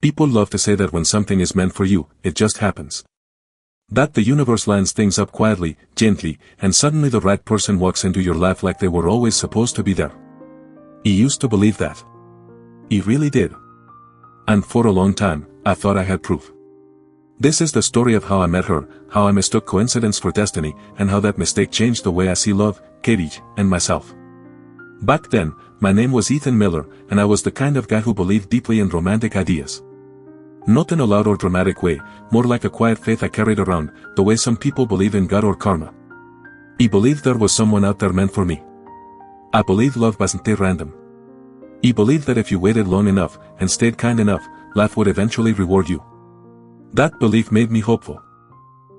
People love to say that when something is meant for you, it just happens. That the universe lines things up quietly, gently, and suddenly the right person walks into your life like they were always supposed to be there. I used to believe that. I really did. And for a long time, I thought I had proof. This is the story of how I met her, how I mistook coincidence for destiny, and how that mistake changed the way I see love, courage, and myself. Back then, my name was Ethan Miller, and I was the kind of guy who believed deeply in romantic ideas. Not in a loud or dramatic way, more like a quiet faith I carried around, the way some people believe in God or karma. I believed there was someone out there meant for me. I believed love wasn't random. I believed that if you waited long enough, and stayed kind enough, life would eventually reward you. That belief made me hopeful.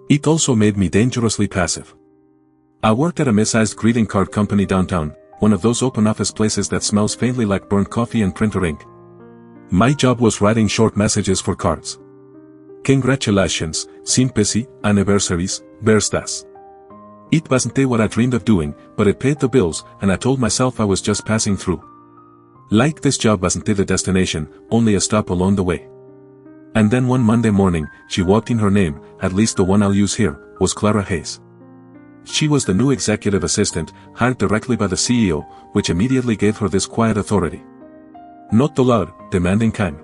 It also made me dangerously passive. I worked at a mid-sized greeting card company downtown, one of those open office places that smells faintly like burnt coffee and printer ink. My job was writing short messages for cards. Congratulations, sympathy, anniversaries, birthdays. It wasn't what I dreamed of doing, but it paid the bills, and I told myself I was just passing through. Like this job wasn't the destination, only a stop along the way. And then one Monday morning, she walked in. Her name, at least the one I'll use here, was Clara Hayes. She was the new executive assistant, hired directly by the CEO, which immediately gave her this quiet authority. Not the loud, demanding kind.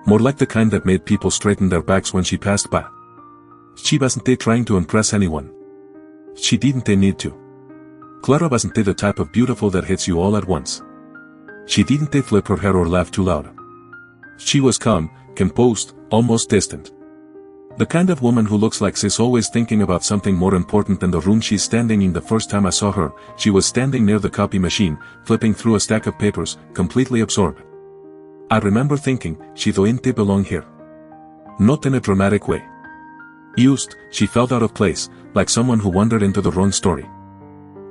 More like the kind that made people straighten their backs when she passed by. She wasn't trying to impress anyone. She didn't need to. Clara wasn't the type of beautiful that hits you all at once. She didn't flip her hair or laugh too loud. She was calm, composed, almost distant. The kind of woman who looks like she's always thinking about something more important than the room she's standing in. The first time I saw her, she was standing near the copy machine, flipping through a stack of papers, completely absorbed. I remember thinking, she don't belong here. Not in a dramatic way. She felt out of place, like someone who wandered into the wrong story.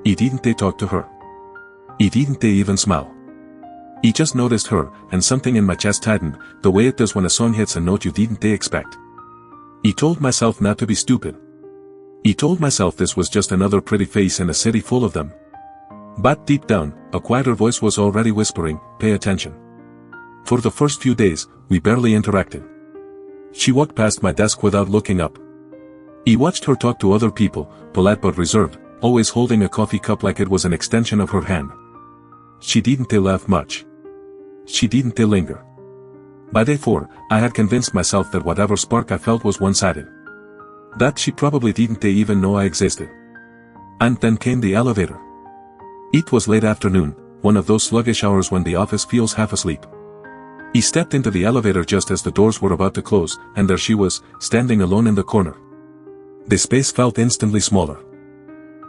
I didn't talk to her. I didn't even smile. I just noticed her, and something in my chest tightened, the way it does when a song hits a note you didn't expect. I told myself not to be stupid. I told myself this was just another pretty face in a city full of them. But deep down, a quieter voice was already whispering, pay attention. For the first few days, we barely interacted. She walked past my desk without looking up. I watched her talk to other people, polite but reserved, always holding a coffee cup like it was an extension of her hand. She didn't laugh much. She didn't linger. By day 4, I had convinced myself that whatever spark I felt was one-sided. That she probably didn't even know I existed. And then came the elevator. It was late afternoon, one of those sluggish hours when the office feels half asleep. I stepped into the elevator just as the doors were about to close, and there she was, standing alone in the corner. The space felt instantly smaller.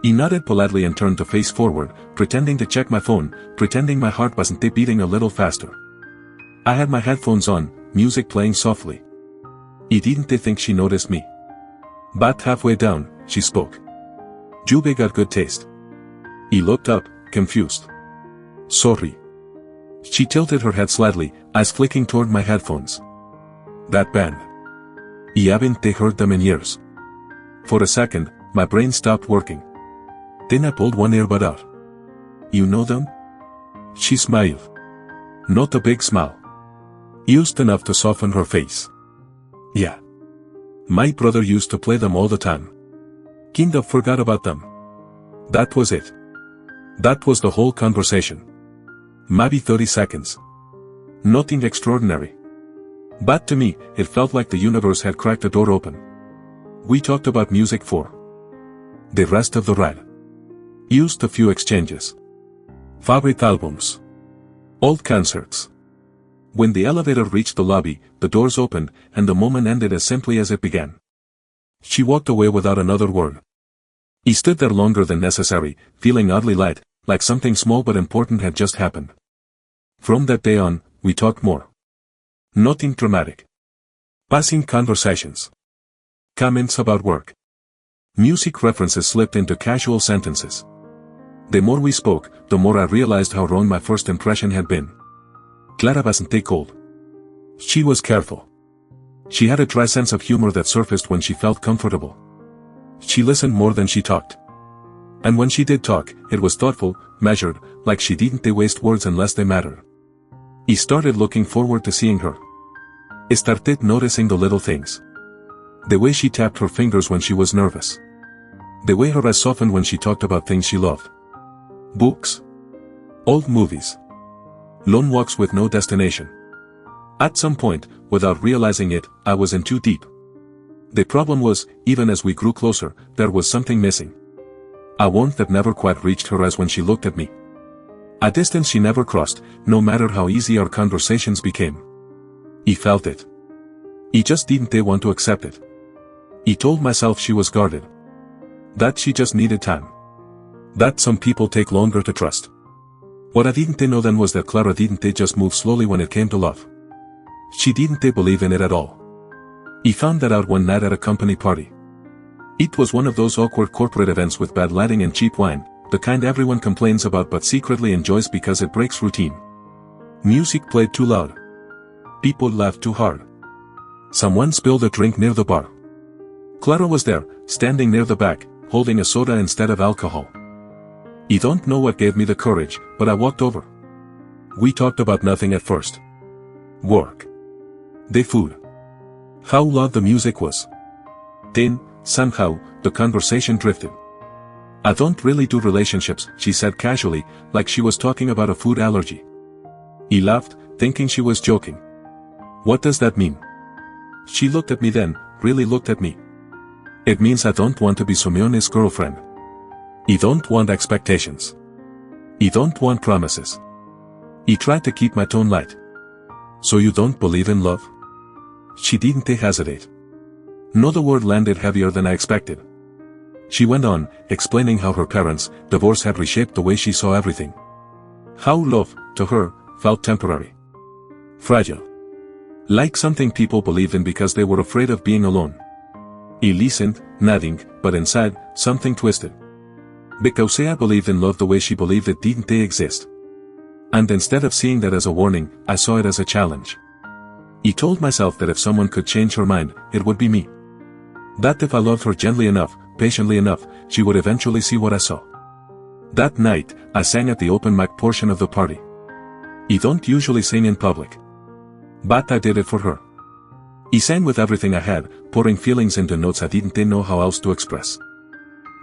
I nodded politely and turned to face forward, pretending to check my phone, pretending my heart wasn't beating a little faster. I had my headphones on, music playing softly. I didn't think she noticed me. But halfway down, she spoke. "You got good taste." I looked up, confused. "Sorry." She tilted her head slightly, eyes flicking toward my headphones. "That band. I haven't heard them in years." For a second, my brain stopped working. Then I pulled one earbud out. "You know them?" She smiled. Not a big smile. Just enough to soften her face. "Yeah. My brother used to play them all the time. Kind of forgot about them." That was it. That was the whole conversation. Maybe 30 seconds. Nothing extraordinary. But to me, it felt like the universe had cracked a door open. We talked about music for the rest of the ride. Used a few exchanges. Favorite albums. Old concerts. When the elevator reached the lobby, the doors opened, and the moment ended as simply as it began. She walked away without another word. I stood there longer than necessary, feeling oddly light, like something small but important had just happened. From that day on, we talked more. Nothing dramatic. Passing conversations. Comments about work. Music references slipped into casual sentences. The more we spoke, the more I realized how wrong my first impression had been. Clara wasn't cold. She was careful. She had a dry sense of humor that surfaced when she felt comfortable. She listened more than she talked. And when she did talk, it was thoughtful, measured, like she didn't waste words unless they mattered. I started looking forward to seeing her. Started noticing the little things. The way she tapped her fingers when she was nervous. The way her eyes softened when she talked about things she loved. Books. Old movies. Long walks with no destination. At some point, without realizing it, I was in too deep. The problem was, even as we grew closer, there was something missing. A warmth that never quite reached her eyes when she looked at me. A distance she never crossed, no matter how easy our conversations became. I felt it. I just didn't want to accept it. I told myself she was guarded. That she just needed time. That some people take longer to trust. What I didn't know then was that Clara didn't just move slowly when it came to love. She didn't believe in it at all. I found that out one night at a company party. It was one of those awkward corporate events with bad lighting and cheap wine, the kind everyone complains about but secretly enjoys because it breaks routine. Music played too loud. People laughed too hard. Someone spilled a drink near the bar. Clara was there, standing near the back, holding a soda instead of alcohol. I don't know what gave me the courage, but I walked over. We talked about nothing at first. Work. The food. How loud the music was. Then, somehow, the conversation drifted. I don't really do relationships, she said casually, like she was talking about a food allergy. I laughed, thinking she was joking. What does that mean? She looked at me then, really looked at me. It means I don't want to be Simeone's girlfriend. I don't want expectations. I don't want promises. I tried to keep my tone light. So you don't believe in love? She didn't hesitate. No, the word landed heavier than I expected. She went on, explaining how her parents' divorce had reshaped the way she saw everything. How love, to her, felt temporary. Fragile. Like something people believed in because they were afraid of being alone. I listened, nodding, but inside, something twisted. Because I believed in love the way she believed it didn't exist. And instead of seeing that as a warning, I saw it as a challenge. I told myself that if someone could change her mind, it would be me. That if I loved her gently enough, patiently enough, she would eventually see what I saw. That night, I sang at the open mic portion of the party. I don't usually sing in public. But I did it for her. I sang with everything I had, pouring feelings into notes I didn't know how else to express.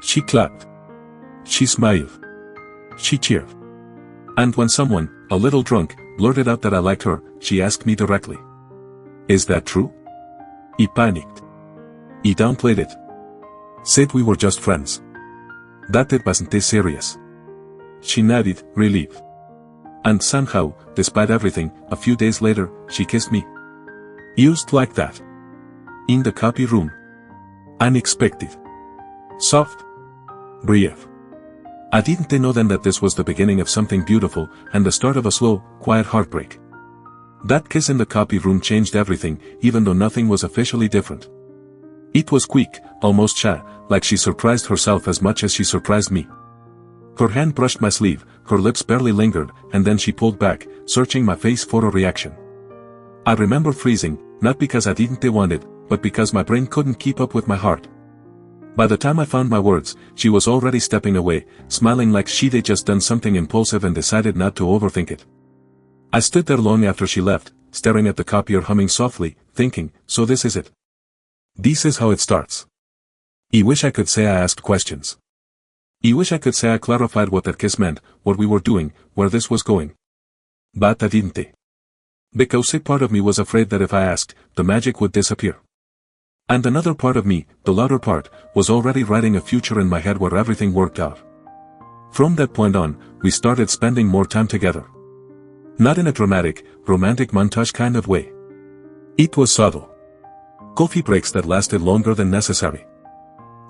She clapped. She smiled. She cheered. And when someone, a little drunk, blurted out that I liked her, she asked me directly. Is that true? I panicked. I downplayed it. Said we were just friends. That it wasn't this serious. She nodded, relieved. And somehow, despite everything, a few days later, she kissed me. Used like that. In the copy room. Unexpected. Soft. Brief. I didn't know then that this was the beginning of something beautiful, and the start of a slow, quiet heartbreak. That kiss in the copy room changed everything, even though nothing was officially different. It was quick, almost shy, like she surprised herself as much as she surprised me. Her hand brushed my sleeve, her lips barely lingered, and then she pulled back, searching my face for a reaction. I remember freezing, not because I didn't want it, but because my brain couldn't keep up with my heart. By the time I found my words, she was already stepping away, smiling like she'd just done something impulsive and decided not to overthink it. I stood there long after she left, staring at the copier, humming softly, thinking, so this is it. This is how it starts. I wish I could say I asked questions. I wish I could say I clarified what that kiss meant, what we were doing, where this was going. But I didn't. Because a part of me was afraid that if I asked, the magic would disappear. And another part of me, the louder part, was already writing a future in my head where everything worked out. From that point on, we started spending more time together. Not in a dramatic, romantic montage kind of way. It was subtle. Coffee breaks that lasted longer than necessary.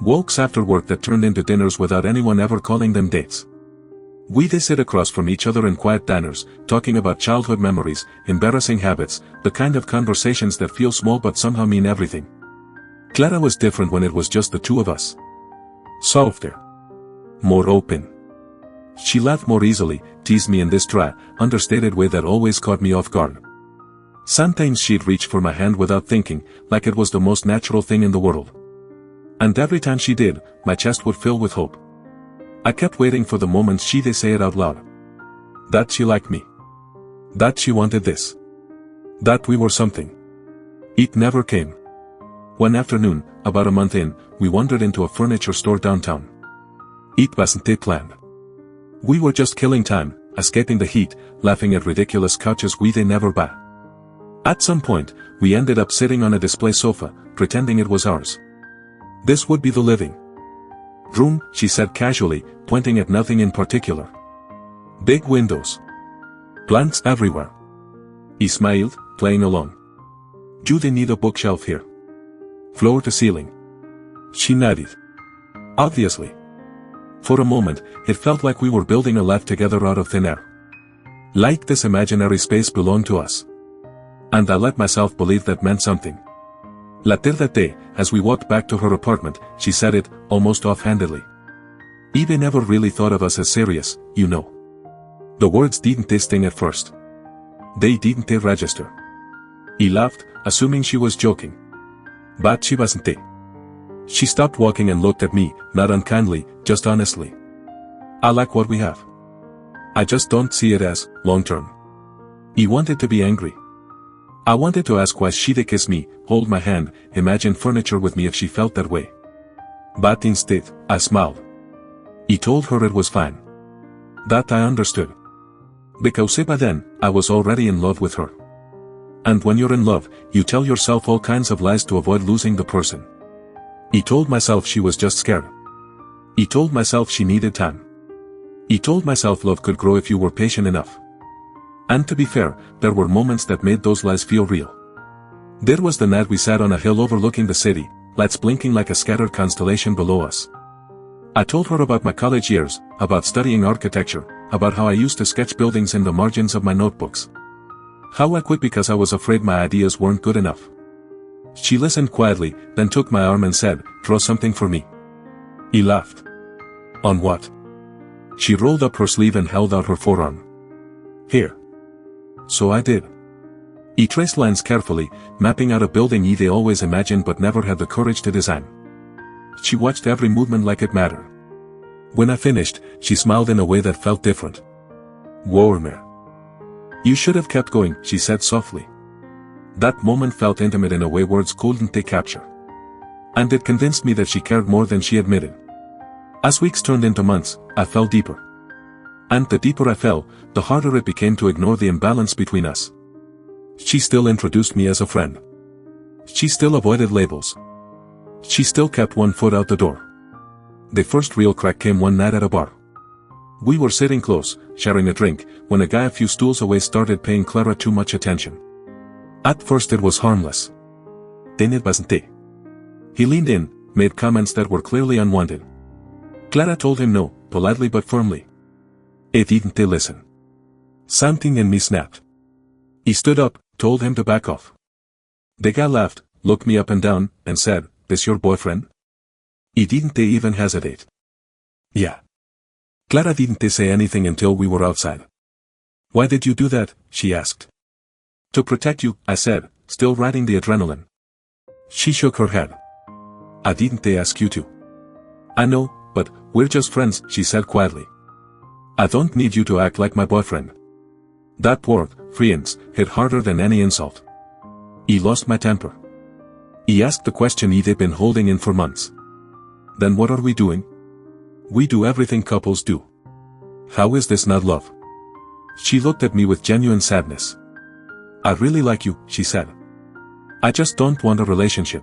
Walks after work that turned into dinners without anyone ever calling them dates. We'd sit across from each other in quiet diners, talking about childhood memories, embarrassing habits, the kind of conversations that feel small but somehow mean everything. Clara was different when it was just the two of us. Softer. More open. She laughed more easily, teased me in this dry, understated way that always caught me off guard. Sometimes she'd reach for my hand without thinking, like it was the most natural thing in the world. And every time she did, my chest would fill with hope. I kept waiting for the moment she'd say it out loud. That she liked me. That she wanted this. That we were something. It never came. One afternoon, about a month in, we wandered into a furniture store downtown. It wasn't planned. We were just killing time, escaping the heat, laughing at ridiculous couches we never buy. At some point, we ended up sitting on a display sofa, pretending it was ours. This would be the living room, she said casually, pointing at nothing in particular. Big windows. Plants everywhere. He smiled, playing along. Do they need a bookshelf here? Floor to ceiling. She nodded. Obviously. For a moment, it felt like we were building a life together out of thin air. Like this imaginary space belonged to us. And I let myself believe that meant something. Later that day, as we walked back to her apartment, she said it, almost offhandedly. Eve never really thought of us as serious, you know. The words didn't sting at first. They didn't register. He laughed, assuming she was joking. But she wasn't. She stopped walking and looked at me, not unkindly, just honestly. I like what we have. I just don't see it as long-term. He wanted to be angry. I wanted to ask why she'd kiss me, hold my hand, imagine furniture with me if she felt that way. But instead, I smiled. He told her it was fine. That I understood. Because by then, I was already in love with her. And when you're in love, you tell yourself all kinds of lies to avoid losing the person. He told myself she was just scared. He told myself she needed time. He told myself love could grow if you were patient enough. And to be fair, there were moments that made those lies feel real. There was the night we sat on a hill overlooking the city, lights blinking like a scattered constellation below us. I told her about my college years, about studying architecture, about how I used to sketch buildings in the margins of my notebooks. How I quit because I was afraid my ideas weren't good enough. She listened quietly, then took my arm and said, "Draw something for me." He laughed. On what? She rolled up her sleeve and held out her forearm. Here. So I did. He traced lines carefully, mapping out a building they always imagined but never had the courage to design. She watched every movement like it mattered. When I finished, she smiled in a way that felt different. Warmer. You should have kept going, she said softly. That moment felt intimate in a way words couldn't capture. And it convinced me that she cared more than she admitted. As weeks turned into months, I fell deeper. And the deeper I fell, the harder it became to ignore the imbalance between us. She still introduced me as a friend. She still avoided labels. She still kept one foot out the door. The first real crack came one night at a bar. We were sitting close, sharing a drink, when a guy a few stools away started paying Clara too much attention. At first it was harmless. Then it wasn't. He leaned in, made comments that were clearly unwanted. Clara told him no, politely but firmly. He didn't listen. Something in me snapped. He stood up, told him to back off. The guy laughed, looked me up and down, and said, "This your boyfriend?" He didn't even hesitate. Yeah. Clara didn't say anything until we were outside. Why did you do that? She asked. To protect you, I said, still riding the adrenaline. She shook her head. I didn't ask you to. I know, but we're just friends, she said quietly. I don't need you to act like my boyfriend. That word, friends, hit harder than any insult. He lost my temper. He asked the question he'd been holding in for months. Then what are we doing? We do everything couples do. How is this not love? She looked at me with genuine sadness. I really like you, she said. I just don't want a relationship.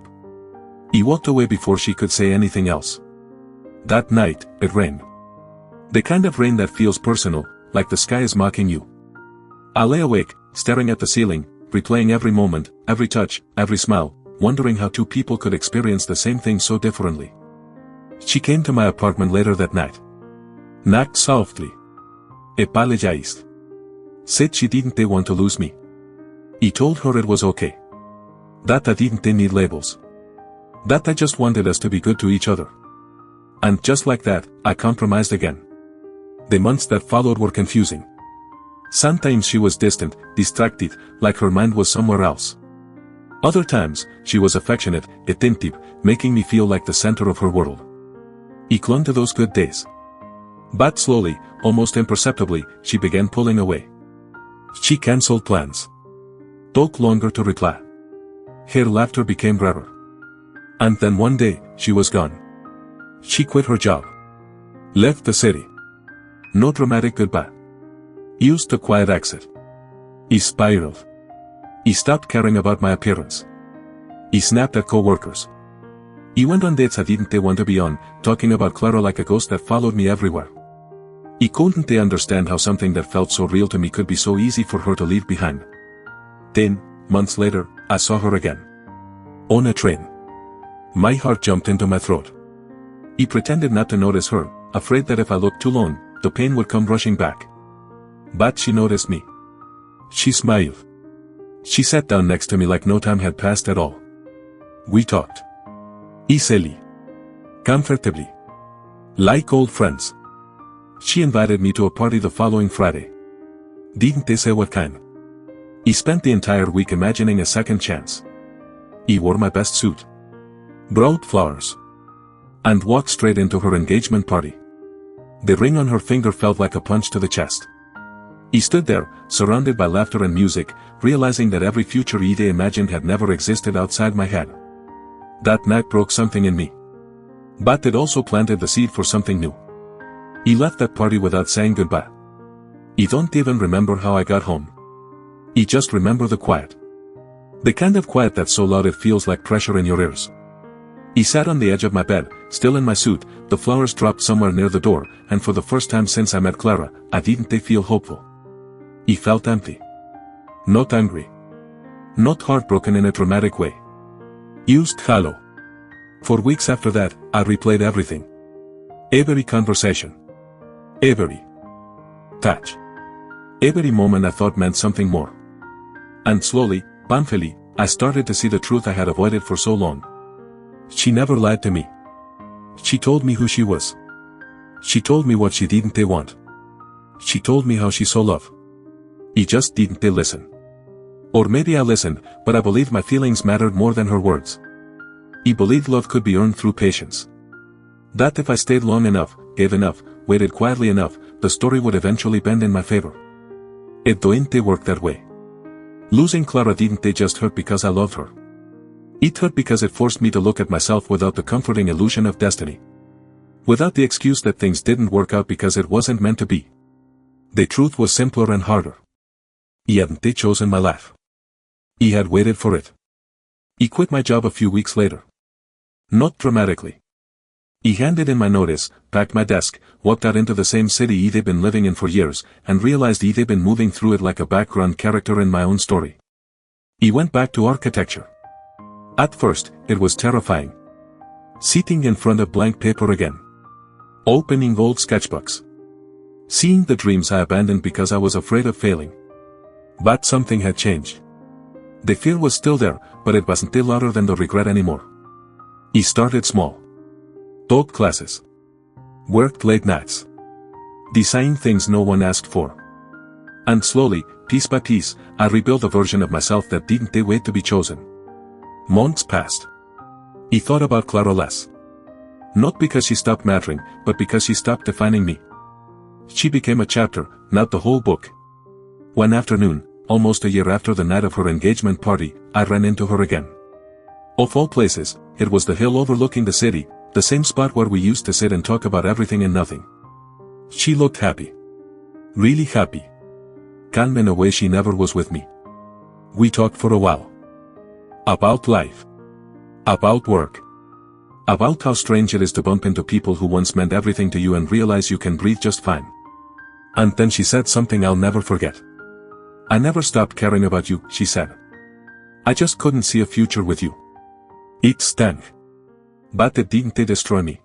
He walked away before she could say anything else. That night, it rained. The kind of rain that feels personal, like the sky is mocking you. I lay awake, staring at the ceiling, replaying every moment, every touch, every smile, wondering how two people could experience the same thing so differently. She came to my apartment later that night. Knocked softly. Apologized. Said she didn't want to lose me. He told her it was okay. That I didn't need labels. That I just wanted us to be good to each other. And just like that, I compromised again. The months that followed were confusing. Sometimes she was distant, distracted, like her mind was somewhere else. Other times, she was affectionate, attentive, making me feel like the center of her world. He clung to those good days. But slowly, almost imperceptibly, she began pulling away. She cancelled plans. Took longer to reply. Her laughter became rarer. And then one day, she was gone. She quit her job. Left the city. No dramatic goodbye. Used the quiet exit. He spiraled. He stopped caring about my appearance. He snapped at co-workers. He went on dates I didn't want to be on, talking about Clara like a ghost that followed me everywhere. He couldn't understand how something that felt so real to me could be so easy for her to leave behind. Then, months later, I saw her again. On a train. My heart jumped into my throat. He pretended not to notice her, afraid that if I looked too long, the pain would come rushing back. But she noticed me. She smiled. She sat down next to me like no time had passed at all. We talked. Easily. Comfortably. Like old friends. She invited me to a party the following Friday. Didn't say what kind. He spent the entire week imagining a second chance. He wore my best suit. Brought flowers. And walked straight into her engagement party. The ring on her finger felt like a punch to the chest. He stood there, surrounded by laughter and music, realizing that every future Ide imagined had never existed outside my head. That night broke something in me. But it also planted the seed for something new. He left that party without saying goodbye. He don't even remember how I got home. He just remember the quiet. The kind of quiet that's so loud it feels like pressure in your ears. He sat on the edge of my bed, still in my suit, the flowers dropped somewhere near the door, and for the first time since I met Clara, I didn't feel hopeful. He felt empty. Not angry. Not heartbroken in a dramatic way. Used hollow. For weeks after that, I replayed everything. Every conversation. Every touch. Every moment I thought meant something more. And slowly, painfully, I started to see the truth I had avoided for so long. She never lied to me. She told me who she was. She told me what she didn't want. She told me how she saw love. He just didn't listen. Or maybe I listened, but I believed my feelings mattered more than her words. He believed love could be earned through patience. That if I stayed long enough, gave enough, waited quietly enough, the story would eventually bend in my favor. It didn't work that way. Losing Clara didn't just hurt because I loved her. It hurt because it forced me to look at myself without the comforting illusion of destiny. Without the excuse that things didn't work out because it wasn't meant to be. The truth was simpler and harder. He hadn't chosen my life. He had waited for it. He quit my job a few weeks later. Not dramatically. He handed in my notice, packed my desk, walked out into the same city he'd been living in for years, and realized he'd been moving through it like a background character in my own story. He went back to architecture. At first, it was terrifying. Sitting in front of blank paper again. Opening old sketchbooks. Seeing the dreams I abandoned because I was afraid of failing. But something had changed. The fear was still there, but it wasn't louder than the regret anymore. He started small. Taught classes. Worked late nights. Designed things no one asked for. And slowly, piece by piece, I rebuilt a version of myself that didn't wait to be chosen. Months passed. He thought about Clara less. Not because she stopped mattering, but because she stopped defining me. She became a chapter, not the whole book. One afternoon, almost a year after the night of her engagement party, I ran into her again. Of all places, it was the hill overlooking the city, the same spot where we used to sit and talk about everything and nothing. She looked happy. Really happy. Calm in a way she never was with me. We talked for a while. About life. About work. About how strange it is to bump into people who once meant everything to you and realize you can breathe just fine. And then she said something I'll never forget. I never stopped caring about you, she said. I just couldn't see a future with you. It stank. But it didn't destroy me.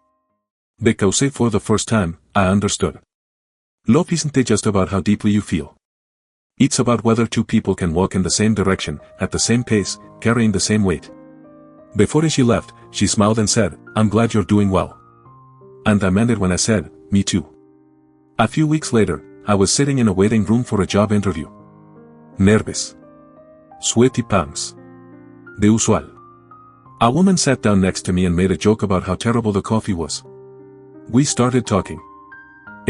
Because for the first time, I understood. Love isn't just about how deeply you feel. It's about whether two people can walk in the same direction, at the same pace, carrying the same weight. Before she left, she smiled and said, "I'm glad you're doing well." And I meant it when I said, "Me too." A few weeks later, I was sitting in a waiting room for a job interview. Nervous. Sweaty palms. The usual. A woman sat down next to me and made a joke about how terrible the coffee was. We started talking.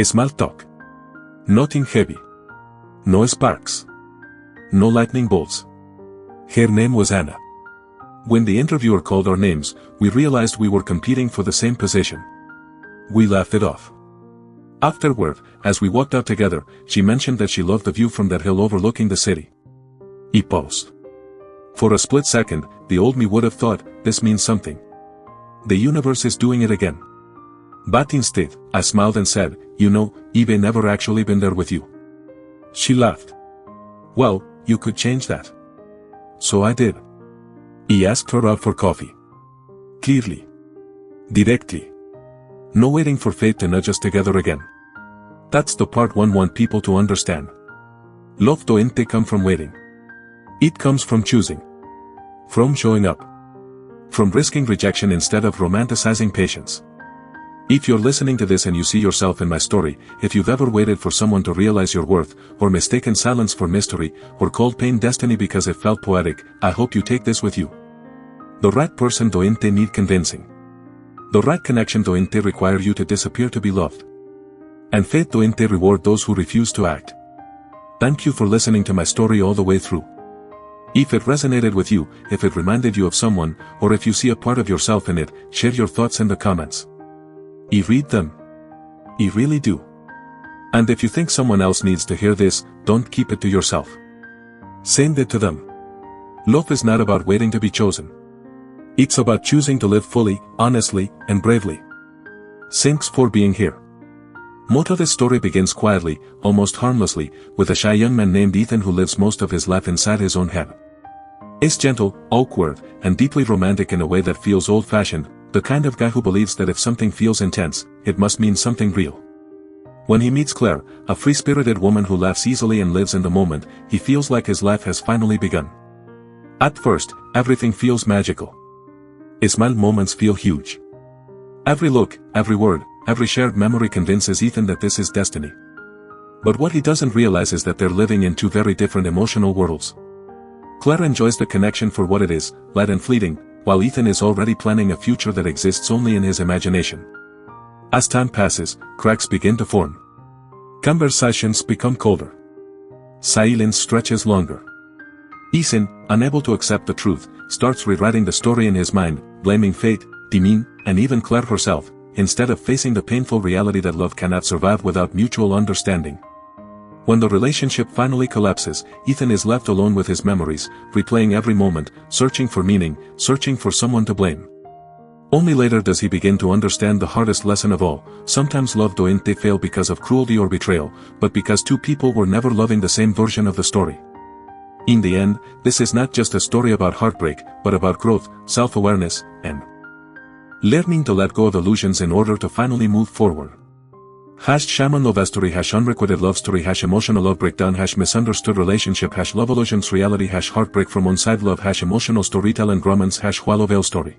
Small talk. Nothing heavy. No sparks. No lightning bolts. Her name was Anna. When the interviewer called our names, we realized we were competing for the same position. We laughed it off. Afterward, as we walked out together, she mentioned that she loved the view from that hill overlooking the city. He paused. For a split second, the old me would have thought, this means something. The universe is doing it again. But instead, I smiled and said, you know, Eve never actually been there with you. She laughed. Well, you could change that. So I did. He asked her out for coffee. Clearly. Directly. No waiting for fate to nudge us together again. That's the part one want people to understand. Love doesn't come from waiting. It comes from choosing. From showing up. From risking rejection instead of romanticizing patience. If you're listening to this and you see yourself in my story, if you've ever waited for someone to realize your worth, or mistaken silence for mystery, or called pain destiny because it felt poetic, I hope you take this with you. The right person doesn't need convincing. The right connection doesn't require you to disappear to be loved. And fate doesn't reward those who refuse to act. Thank you for listening to my story all the way through. If it resonated with you, if it reminded you of someone, or if you see a part of yourself in it, share your thoughts in the comments. I read them. I really do. And if you think someone else needs to hear this, don't keep it to yourself. Send it to them. Love is not about waiting to be chosen. It's about choosing to live fully, honestly, and bravely. Thanks for being here. Moto. This story begins quietly, almost harmlessly, with a shy young man named Ethan who lives most of his life inside his own head. He's gentle, awkward, and deeply romantic in a way that feels old-fashioned, the kind of guy who believes that if something feels intense, it must mean something real. When he meets Claire, a free-spirited woman who laughs easily and lives in the moment, he feels like his life has finally begun. At first, everything feels magical. His small moments feel huge. Every look, every word, every shared memory convinces Ethan that this is destiny. But what he doesn't realize is that they're living in two very different emotional worlds. Claire enjoys the connection for what it is, light and fleeting, while Ethan is already planning a future that exists only in his imagination. As time passes, cracks begin to form. Conversations become colder. Silence stretches longer. Ethan, unable to accept the truth, starts rewriting the story in his mind, blaming fate, Demin, and even Claire herself, instead of facing the painful reality that love cannot survive without mutual understanding. When the relationship finally collapses, Ethan is left alone with his memories, replaying every moment, searching for meaning, searching for someone to blame. Only later does he begin to understand the hardest lesson of all: sometimes love doesn't fail because of cruelty or betrayal, but because two people were never loving the same version of the story. In the end, this is not just a story about heartbreak, but about growth, self-awareness, and learning to let go of illusions in order to finally move forward. #shaman love story #unrequited love story #emotional love breakdown #misunderstood relationship #love illusions reality #heartbreak from one side love #emotional storytelling romance #while story.